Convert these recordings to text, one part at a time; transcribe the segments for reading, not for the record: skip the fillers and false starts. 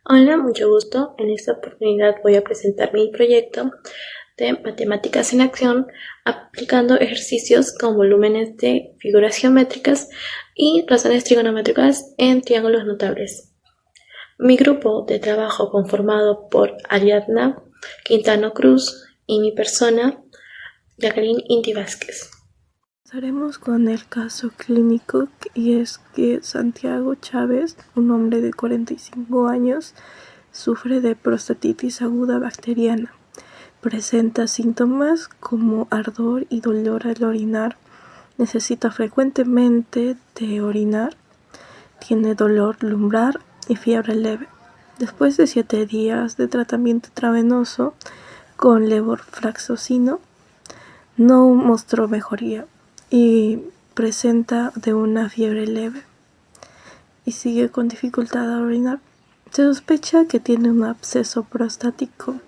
Hola, mucho gusto. En esta oportunidad voy a presentar mi proyecto de matemáticas en acción aplicando ejercicios con volúmenes de figuras geométricas y razones trigonométricas en triángulos notables. Mi grupo de trabajo conformado por Ariadna Quintano Cruz y mi persona, Jacqueline Inti Vázquez. Empezaremos con el caso clínico, y es que Santiago Chávez, un hombre de 45 años, sufre de prostatitis aguda bacteriana. Presenta síntomas como ardor y dolor al orinar. Necesita frecuentemente de orinar. Tiene dolor lumbar y fiebre leve. Después de 7 días de tratamiento intravenoso con levofloxacino, no mostró mejoría y presenta de una fiebre leve y sigue con dificultad a orinar. Se sospecha que tiene un absceso prostático,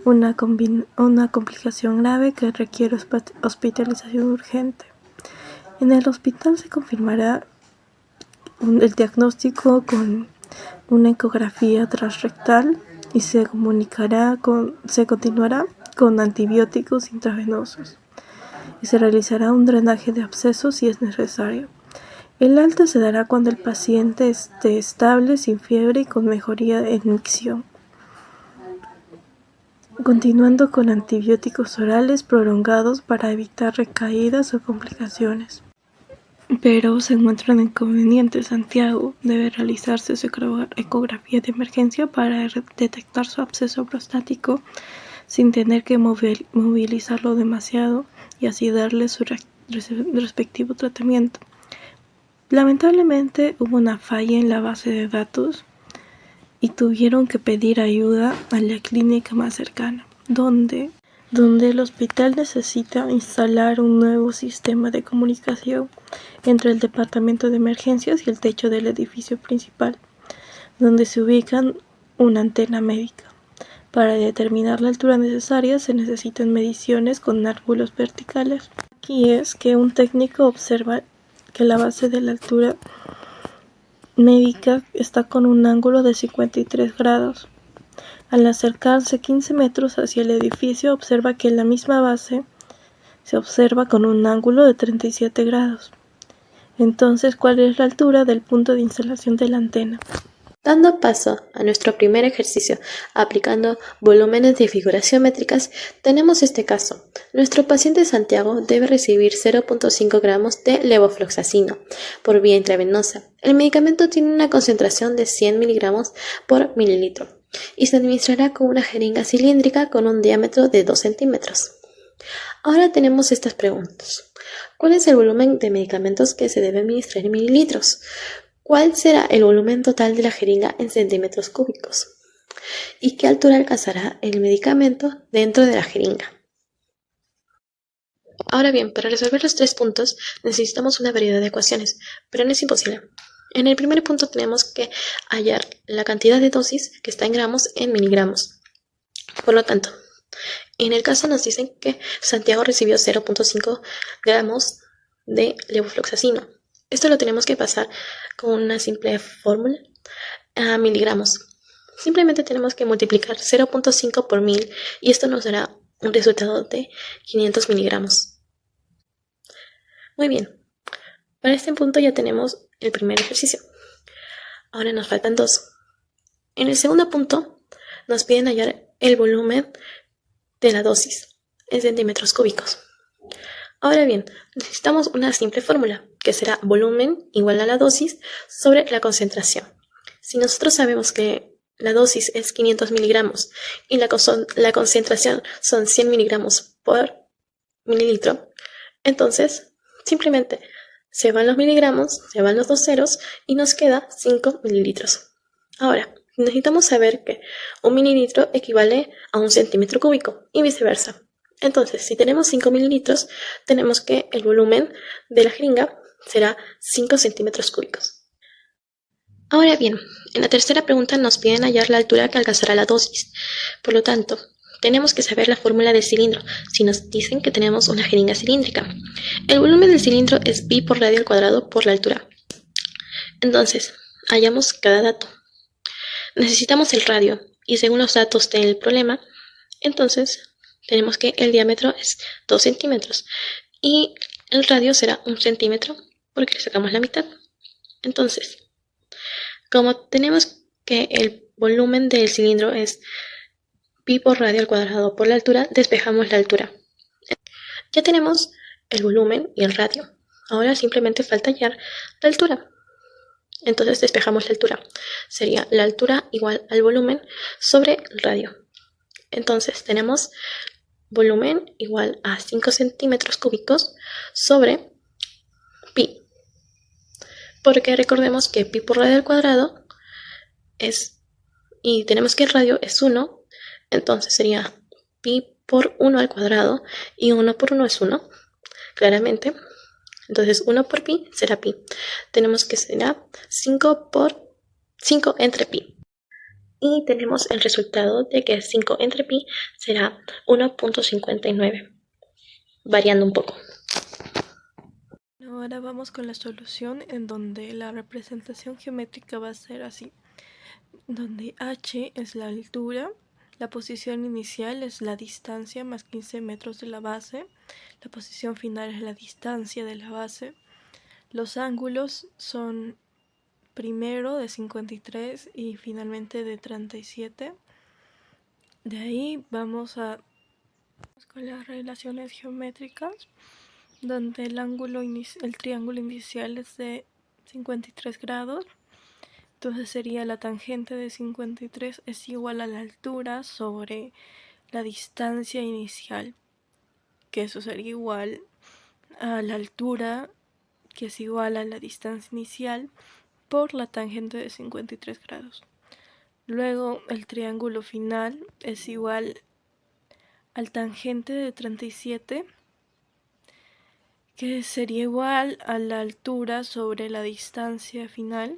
una complicación grave que requiere hospitalización urgente. En el hospital se confirmará el diagnóstico con una ecografía transrectal y se continuará con antibióticos intravenosos y se realizará un drenaje de abscesos si es necesario. El alta se dará cuando el paciente esté estable, sin fiebre y con mejoría en micción, continuando con antibióticos orales prolongados para evitar recaídas o complicaciones. Pero se encuentran inconvenientes. Santiago debe realizarse su ecografía de emergencia para detectar su absceso prostático sin tener que movilizarlo demasiado y así darle su respectivo tratamiento. Lamentablemente hubo una falla en la base de datos y tuvieron que pedir ayuda a la clínica más cercana, donde el hospital necesita instalar un nuevo sistema de comunicación entre el departamento de emergencias y el techo del edificio principal, donde se ubican una antena médica. Para determinar la altura necesaria se necesitan mediciones con ángulos verticales. Aquí es que un técnico observa que la base de la altura médica está con un ángulo de 53 grados. Al acercarse 15 metros hacia el edificio, observa que la misma base se observa con un ángulo de 37 grados. Entonces, ¿cuál es la altura del punto de instalación de la antena? Dando paso a nuestro primer ejercicio, aplicando volúmenes de figuras geométricas, tenemos este caso. Nuestro paciente Santiago debe recibir 0.5 gramos de levofloxacino por vía intravenosa. El medicamento tiene una concentración de 100 miligramos por mililitro y se administrará con una jeringa cilíndrica con un diámetro de 2 centímetros. Ahora tenemos estas preguntas. ¿Cuál es el volumen de medicamentos que se debe administrar en mililitros? ¿Cuál será el volumen total de la jeringa en centímetros cúbicos? ¿Y qué altura alcanzará el medicamento dentro de la jeringa? Ahora bien, para resolver los 3 puntos necesitamos una variedad de ecuaciones, pero no es imposible. En el primer punto tenemos que hallar la cantidad de dosis que está en gramos en miligramos. Por lo tanto, en el caso nos dicen que Santiago recibió 0.5 gramos de levofloxacino. Esto lo tenemos que pasar con una simple fórmula a miligramos. Simplemente tenemos que multiplicar 0.5 por 1000 y esto nos dará un resultado de 500 miligramos. Muy bien, para este punto ya tenemos el primer ejercicio. Ahora nos faltan 2. En el segundo punto nos piden hallar el volumen de la dosis en centímetros cúbicos. Ahora bien, necesitamos una simple fórmula, que será volumen igual a la dosis sobre la concentración. Si nosotros sabemos que la dosis es 500 miligramos y la concentración son 100 miligramos por mililitro, entonces simplemente se van los miligramos, se van los 2 ceros y nos queda 5 mililitros. Ahora, necesitamos saber que un mililitro equivale a un centímetro cúbico y viceversa. Entonces, si tenemos 5 mililitros, tenemos que el volumen de la jeringa será 5 centímetros cúbicos. Ahora bien, en la tercera pregunta nos piden hallar la altura que alcanzará la dosis. Por lo tanto, tenemos que saber la fórmula del cilindro, si nos dicen que tenemos una jeringa cilíndrica. El volumen del cilindro es pi por radio al cuadrado por la altura. Entonces, hallamos cada dato. necesitamos el radio y según los datos del problema, entonces tenemos que el diámetro es 2 centímetros y el radio será 1 centímetro porque le sacamos la mitad. Entonces, como tenemos que el volumen del cilindro es pi por radio al cuadrado por la altura, despejamos la altura. Ya tenemos el volumen y el radio. Ahora simplemente falta hallar la altura. Entonces despejamos la altura. Sería la altura igual al volumen sobre el radio. Entonces tenemos volumen igual a 5 centímetros cúbicos sobre pi. Porque recordemos que pi por radio al cuadrado es, y tenemos que el radio es 1, entonces sería pi por 1 al cuadrado, y 1 por 1 es 1, claramente. Entonces 1 por pi será pi. Tenemos que será 5 por 5 entre pi. Y tenemos el resultado de que 5 entre pi será 1.59, variando un poco. Ahora vamos con la solución, en donde la representación geométrica va a ser así, donde h es la altura, la posición inicial es la distancia más 15 metros de la base, la posición final es la distancia de la base, los ángulos son primero de 53 y finalmente de 37. De ahí vamos con las relaciones geométricas, donde el triángulo inicial es de 53 grados. Entonces sería la tangente de 53 es igual a la altura sobre la distancia inicial, que eso sería igual a la altura, que es igual a la distancia inicial por la tangente de 53 grados. Luego el triángulo final es igual al tangente de 37, que sería igual a la altura sobre la distancia final,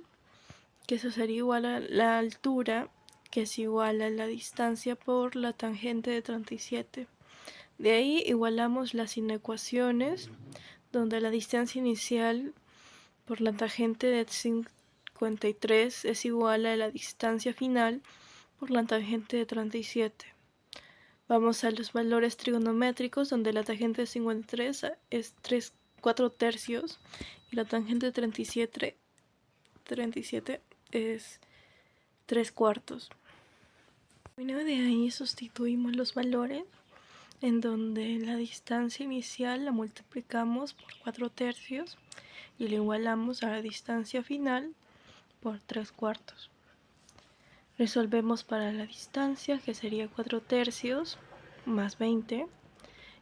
que eso sería igual a la altura, que es igual a la distancia por la tangente de 37. De ahí igualamos las inecuaciones, donde la distancia inicial por la tangente de 53 es igual a la distancia final por la tangente de 37. Vamos a los valores trigonométricos, donde la tangente de 53 es 4 tercios y la tangente de 37 es 3 cuartos. Bueno, de ahí sustituimos los valores, en donde la distancia inicial la multiplicamos por 4 tercios y le igualamos a la distancia final por 3 cuartos. Resolvemos para la distancia, que sería 4 tercios más 20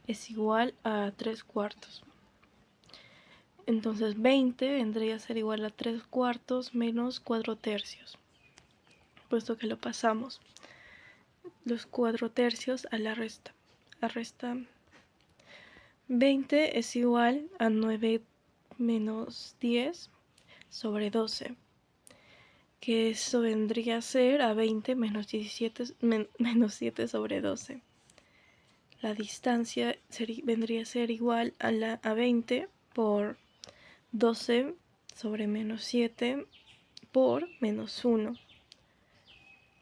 es igual a 3 cuartos. Entonces 20 vendría a ser igual a 3 cuartos menos 4 tercios, puesto que lo pasamos los 4 tercios a la resta. 20 es igual a 9 menos 10 sobre 12, que eso vendría a ser a 20 menos menos 7 sobre 12. La distancia vendría a ser igual a 20 por 12 sobre menos 7 por menos 1,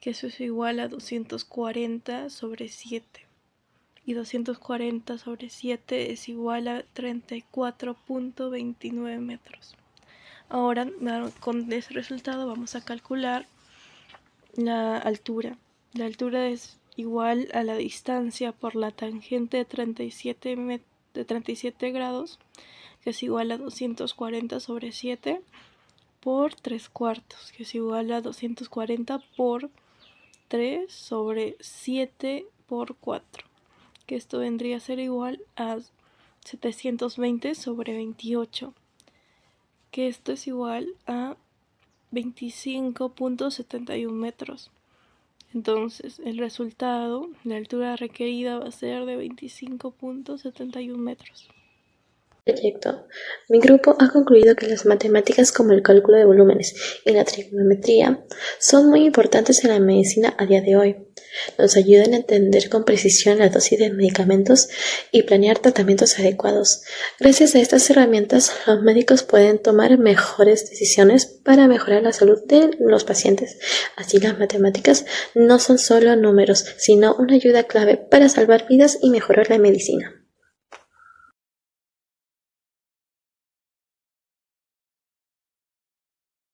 que eso es igual a 240 sobre 7. Y 240 sobre 7 es igual a 34.29 metros. Ahora, con ese resultado vamos a calcular la altura. La altura es igual a la distancia por la tangente de 37 grados, que es igual a 240 sobre 7 por 3 cuartos, que es igual a 240 por 3 sobre 7 por 4, que esto vendría a ser igual a 720 sobre 28, que esto es igual a 25.71 metros. Entonces el resultado, la altura requerida va a ser de 25.71 metros. Proyecto. Mi grupo ha concluido que las matemáticas como el cálculo de volúmenes y la trigonometría son muy importantes en la medicina a día de hoy. Nos ayudan a entender con precisión la dosis de medicamentos y planear tratamientos adecuados. Gracias a estas herramientas, los médicos pueden tomar mejores decisiones para mejorar la salud de los pacientes. Así, las matemáticas no son solo números, sino una ayuda clave para salvar vidas y mejorar la medicina.